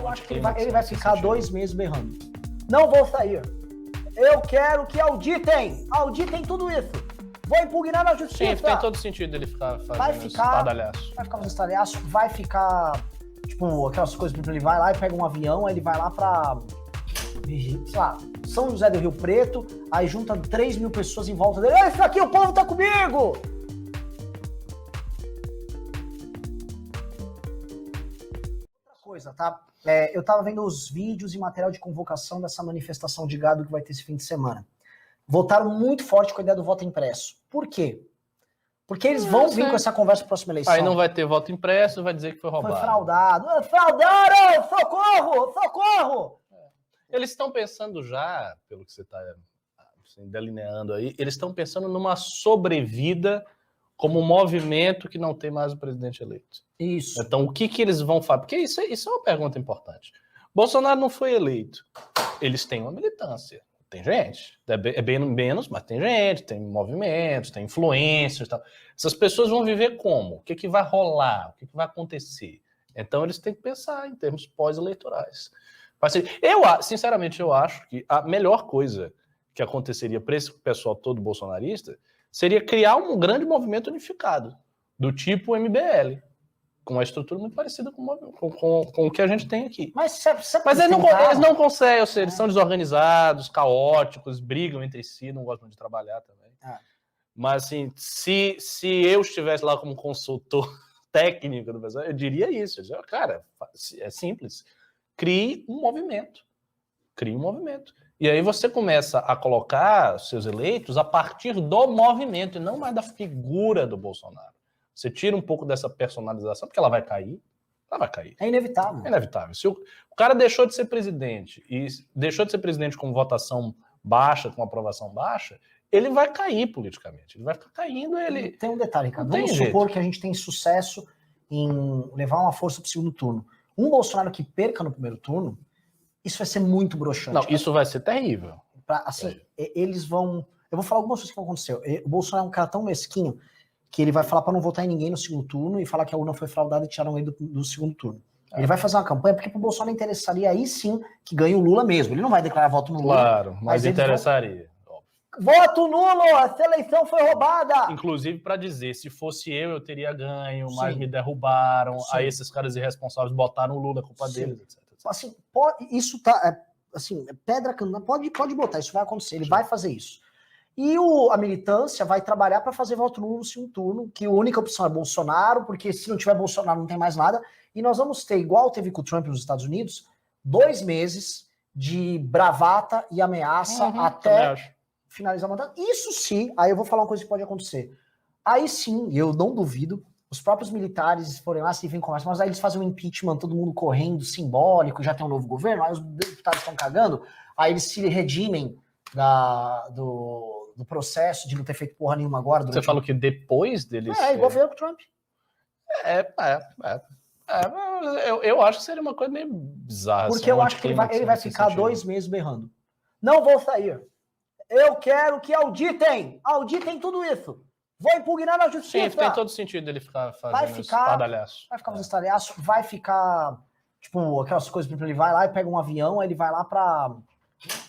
Eu acho que ele vai ficar 2 meses berrando. Não vou sair. Eu quero que auditem tudo isso. Vou impugnar na justiça. Sim, tem todo sentido ele ficar fazendo estardalhaço. Vai ficar fazendo estardalhaço, vai ficar, tipo, aquelas coisas, ele vai lá e pega um avião, aí ele vai lá pra, sei lá, São José do Rio Preto, aí junta 3 mil pessoas em volta dele. Isso aqui, o povo tá comigo! Outra coisa, tá? Eu tava vendo os vídeos e material de convocação dessa manifestação de gado que vai ter esse fim de semana. Votaram muito forte com a ideia do voto impresso. Por quê? Porque eles vão vir com essa conversa na próxima eleição. Aí não vai ter voto impresso, vai dizer que foi roubado. Foi fraudado. Fraudaram! Socorro! Socorro! Eles estão pensando já, pelo que você está delineando aí, eles estão pensando numa sobrevida como um movimento que não tem mais o presidente eleito. Isso. Então, o que eles vão fazer? Porque isso é uma pergunta importante. Bolsonaro não foi eleito. Eles têm uma militância. Tem gente, é bem menos, mas tem gente, tem movimentos, tem influências e tal. Essas pessoas vão viver como? O que vai rolar? O que vai acontecer? Então eles têm que pensar em termos pós-eleitorais. Sinceramente, eu acho que a melhor coisa que aconteceria para esse pessoal todo bolsonarista seria criar um grande movimento unificado, do tipo MBL, com uma estrutura muito parecida com o que a gente tem aqui. Mas eles não conseguem, ou seja, eles são desorganizados, caóticos, brigam entre si, não gostam de trabalhar também. Mas, assim, se eu estivesse lá como consultor técnico do pessoal, eu diria isso. Eu diria, cara, é simples. Crie um movimento. E aí você começa a colocar seus eleitos a partir do movimento e não mais da figura do Bolsonaro. Você tira um pouco dessa personalização, porque ela vai cair. É inevitável. É inevitável. Se o cara deixou de ser presidente e deixou de ser presidente com votação baixa, com aprovação baixa, ele vai cair politicamente. Ele vai ficar caindo. Tem um detalhe, Ricardo. Vamos supor que a gente tem sucesso em levar uma força para o segundo turno. Um Bolsonaro que perca no primeiro turno, isso vai ser muito broxante. Não, isso vai ser terrível. Eles vão... Eu vou falar algumas coisas que vão acontecer. O Bolsonaro é um cara tão mesquinho que ele vai falar para não votar em ninguém no segundo turno e falar que a urna foi fraudada e tiraram ele do segundo turno. Ele vai fazer uma campanha porque pro Bolsonaro interessaria aí sim que ganhe o Lula mesmo. Ele não vai declarar voto no Lula. Claro, mas interessaria. Voto nulo! Essa eleição foi roubada! Inclusive para dizer, se fosse eu teria ganho, mas me derrubaram, aí esses caras irresponsáveis botaram o Lula, a culpa deles, etc. Assim, isso tá... pedra candida, pode botar, isso vai acontecer, ele vai fazer isso. E a militância vai trabalhar para fazer voto nulo no segundo turno, que a única opção é Bolsonaro, porque se não tiver Bolsonaro não tem mais nada. E nós vamos ter, igual teve com o Trump nos Estados Unidos, 2 meses de bravata e ameaça até finalizar o mandato. Isso sim, aí eu vou falar uma coisa que pode acontecer. Aí sim, eu não duvido, os próprios militares forem lá, se vem conversa, mas aí eles fazem um impeachment, todo mundo correndo, simbólico, já tem um novo governo, aí os deputados estão cagando, aí eles se redimem do processo de não ter feito porra nenhuma agora. Você fala que depois deles... igual veio com o Trump. Eu acho que seria uma coisa meio bizarra. Porque eu acho que ele vai ficar 2 meses berrando. Não vou sair. Eu quero que auditem tudo isso. Vou impugnar na justiça. Sim, tem todo sentido ele ficar fazendo estardalhaço. Vai ficar fazendo estardalhaço, vai ficar, tipo, aquelas coisas, ele vai lá e pega um avião, aí ele vai lá pra,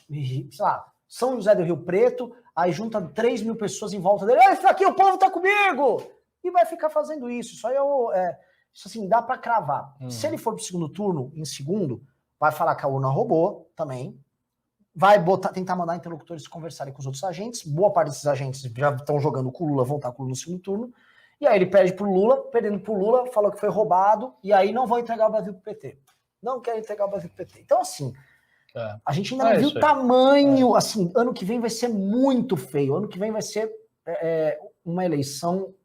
sei lá, São José do Rio Preto, aí junta 3 mil pessoas em volta dele. Isso aqui, o povo tá comigo! E vai ficar fazendo isso. Isso aí isso assim, dá pra cravar. Se ele for pro segundo turno, em segundo, vai falar que a urna roubou também. Vai tentar mandar interlocutores conversarem com os outros agentes. Boa parte desses agentes já estão jogando com o Lula, vão estar com o Lula no segundo turno. E aí ele perde pro Lula, perdendo pro Lula, falou que foi roubado, e aí não vão entregar o Brasil pro PT. Não querem entregar o Brasil pro PT. Então, assim, a gente ainda não viu o tamanho. Assim, ano que vem vai ser muito feio. Ano que vem vai ser uma eleição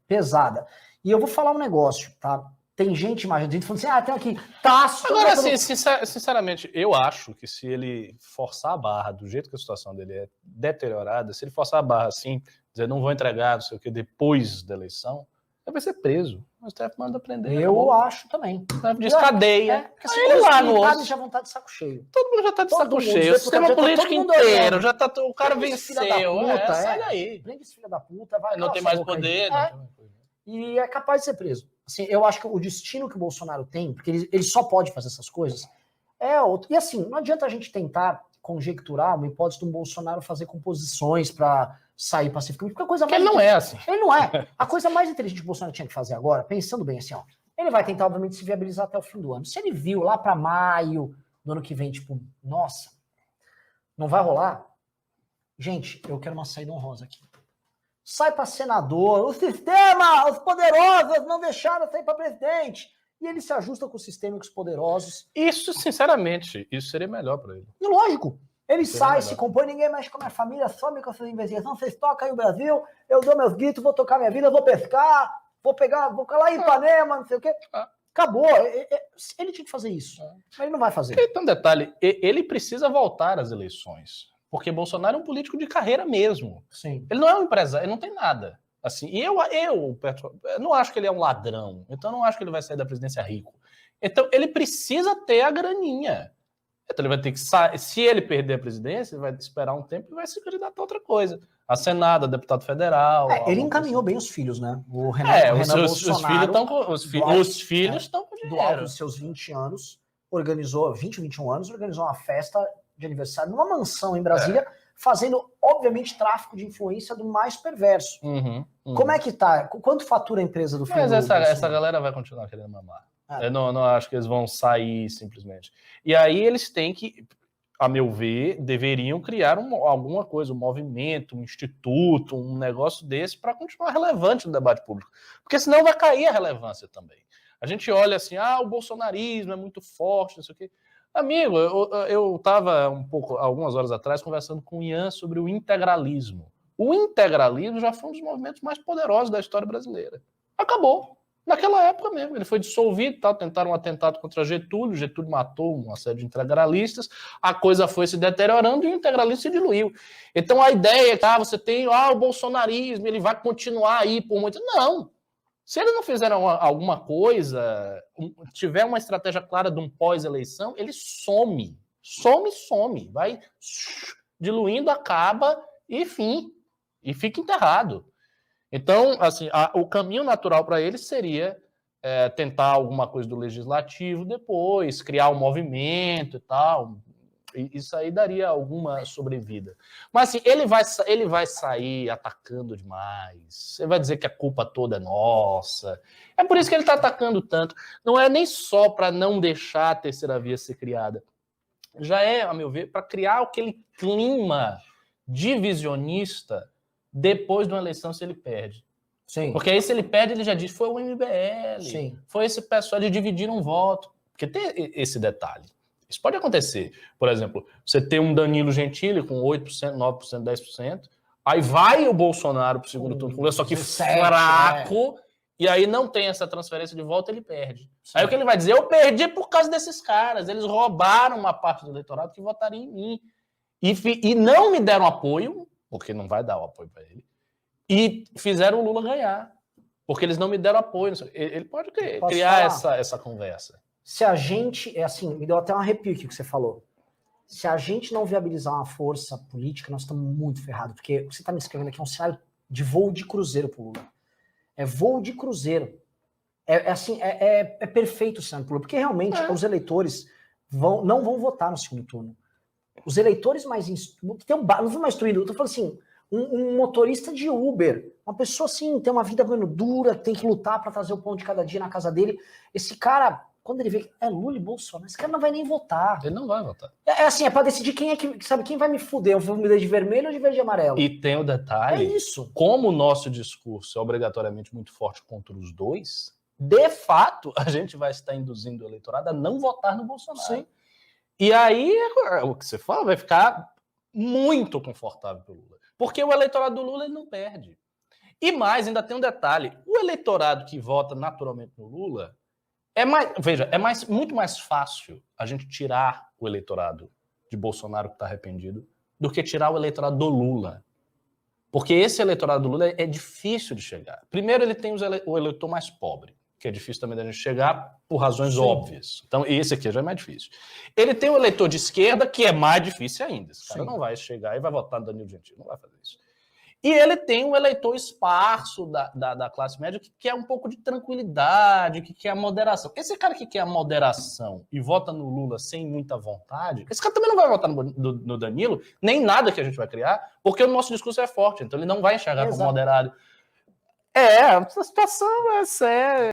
pesada. E eu vou falar um negócio, tá? Tem gente imaginando, falando assim, tem aqui, Tasso... Agora, assim, sinceramente, eu acho que se ele forçar a barra do jeito que a situação dele é deteriorada, se ele forçar a barra assim, dizer, não vou entregar, não sei o que, depois da eleição, ele vai ser preso. O STF manda prender. Eu acho também. Diz cadeia. Porque ele lá no osso. Já vão estar de saco cheio. Todo mundo já está de saco cheio. O sistema político inteiro, já tá, o cara venceu. Sai daí. Prende esse filho da puta. Não tem mais poder. E é capaz de ser preso. Assim, eu acho que o destino que o Bolsonaro tem, porque ele só pode fazer essas coisas, é outro. E assim, não adianta a gente tentar conjecturar uma hipótese do Bolsonaro fazer composições para sair pacificamente, porque a coisa Porque mais ele não é assim. Ele não é. A coisa mais inteligente que o Bolsonaro tinha que fazer agora, pensando bem assim, ó, ele vai tentar, obviamente, se viabilizar até o fim do ano. Se ele viu lá para maio do ano que vem, tipo, nossa, não vai rolar, gente, eu quero uma saída honrosa aqui. Sai para senador, o sistema, os poderosos não deixaram sair para presidente. E ele se ajusta com o sistema e com os poderosos. Isso, sinceramente, isso seria melhor para ele. E lógico, ele Seria sai, melhor. se compõe, ninguém mexe com a minha família, some com essas investigações, vocês tocam aí o Brasil, eu dou meus gritos, vou tocar minha vida, vou pescar, vou ficar lá em Ipanema, não sei o quê. Acabou. Ele tinha que fazer isso, mas ele não vai fazer. Então, detalhe, ele precisa voltar às eleições. Porque Bolsonaro é um político de carreira mesmo. Sim. Ele não é um empresário, ele não tem nada. Assim, e eu não acho que ele é um ladrão, então eu não acho que ele vai sair da presidência rico. Então ele precisa ter a graninha. Então ele vai ter que sair. Se ele perder a presidência, ele vai esperar um tempo e vai se candidatar a outra coisa. A Senado, a deputado federal. Ele encaminhou bem os filhos, né? O Renan Bolsonaro. Os filhos estão com dinheiro. Do alto dos seus 20 anos, organizou 20, 21 anos, organizou uma festa de aniversário numa mansão em Brasília, fazendo, obviamente, tráfico de influência do mais perverso. Como é que tá? Quanto fatura a empresa do filho? Mas essa galera vai continuar querendo mamar. Eu não acho que eles vão sair simplesmente. E aí eles têm que, a meu ver, deveriam criar alguma coisa, um movimento, um instituto, um negócio desse para continuar relevante no debate público. Porque senão vai cair a relevância também. A gente olha assim, o bolsonarismo é muito forte, não sei o quê. Amigo, eu estava algumas horas atrás, conversando com o Ian sobre o integralismo. O integralismo já foi um dos movimentos mais poderosos da história brasileira. Acabou. Naquela época mesmo. Ele foi dissolvido, tentaram um atentado contra Getúlio matou uma série de integralistas, a coisa foi se deteriorando e o integralismo se diluiu. Então a ideia é que você tem o bolsonarismo, ele vai continuar aí por muito... Não. Se eles não fizeram alguma coisa, tiver uma estratégia clara de um pós-eleição, ele some. Some. Vai diluindo, acaba e fim. E fica enterrado. Então, assim, o caminho natural para eles seria tentar alguma coisa do legislativo depois, criar um movimento e tal. Isso aí daria alguma sobrevida. Mas assim, ele vai sair atacando demais. Você vai dizer que a culpa toda é nossa. É por isso que ele está atacando tanto. Não é nem só para não deixar a terceira via ser criada. Já é, a meu ver, para criar aquele clima divisionista depois de uma eleição se ele perde. Sim. Porque aí se ele perde, ele já diz, foi o MBL, Sim. Foi esse pessoal, eles dividiram um voto. Porque tem esse detalhe. Isso pode acontecer. Por exemplo, você tem um Danilo Gentili com 8%, 9%, 10%, aí vai o Bolsonaro para o segundo turno, só que 17, fraco, e aí não tem essa transferência de voto, ele perde. Sim. Aí o que ele vai dizer? Eu perdi por causa desses caras, eles roubaram uma parte do eleitorado que votaria em mim. E não me deram apoio, porque não vai dar o apoio para ele, e fizeram o Lula ganhar, porque eles não me deram apoio. Ele pode criar essa conversa. Se a gente, me deu até um arrepio aqui que você falou. Se a gente não viabilizar uma força política, nós estamos muito ferrados, porque o que você está me escrevendo aqui é um cenário de voo de cruzeiro pro Lula. É voo de cruzeiro. É perfeito o cenário pro Lula, porque realmente os eleitores não vão votar no segundo turno. Os eleitores mais instruídos, não são mais instruídos, eu tô falando assim, um motorista de Uber, uma pessoa assim, tem uma vida dura, tem que lutar para trazer o pão de cada dia na casa dele, esse cara... Quando ele vê que é Lula e Bolsonaro, esse cara não vai nem votar. Ele não vai votar. É para decidir quem é que, sabe, quem vai me fuder. Eu vou me dar de vermelho ou de verde e amarelo? E tem o detalhe. É isso. Como o nosso discurso é obrigatoriamente muito forte contra os dois, de fato, a gente vai estar induzindo o eleitorado a não votar no Bolsonaro. Sim. E aí, o que você fala vai ficar muito confortável para o Lula. Porque o eleitorado do Lula ele não perde. E mais, ainda tem um detalhe. O eleitorado que vota naturalmente no Lula... muito mais fácil a gente tirar o eleitorado de Bolsonaro que está arrependido do que tirar o eleitorado do Lula. Porque esse eleitorado do Lula é difícil de chegar. Primeiro, ele tem o eleitor mais pobre, que é difícil também da gente chegar por razões óbvias. Então, esse aqui já é mais difícil. Ele tem o eleitor de esquerda, que é mais difícil ainda. Esse cara não vai chegar e vai votar no Danilo Gentili. Não vai fazer isso. E ele tem um eleitor esparso da classe média que quer um pouco de tranquilidade, que quer a moderação. Esse cara que quer a moderação e vota no Lula sem muita vontade, esse cara também não vai votar no Danilo, nem nada que a gente vai criar, porque o nosso discurso é forte, então ele não vai enxergar como moderado. A situação é séria.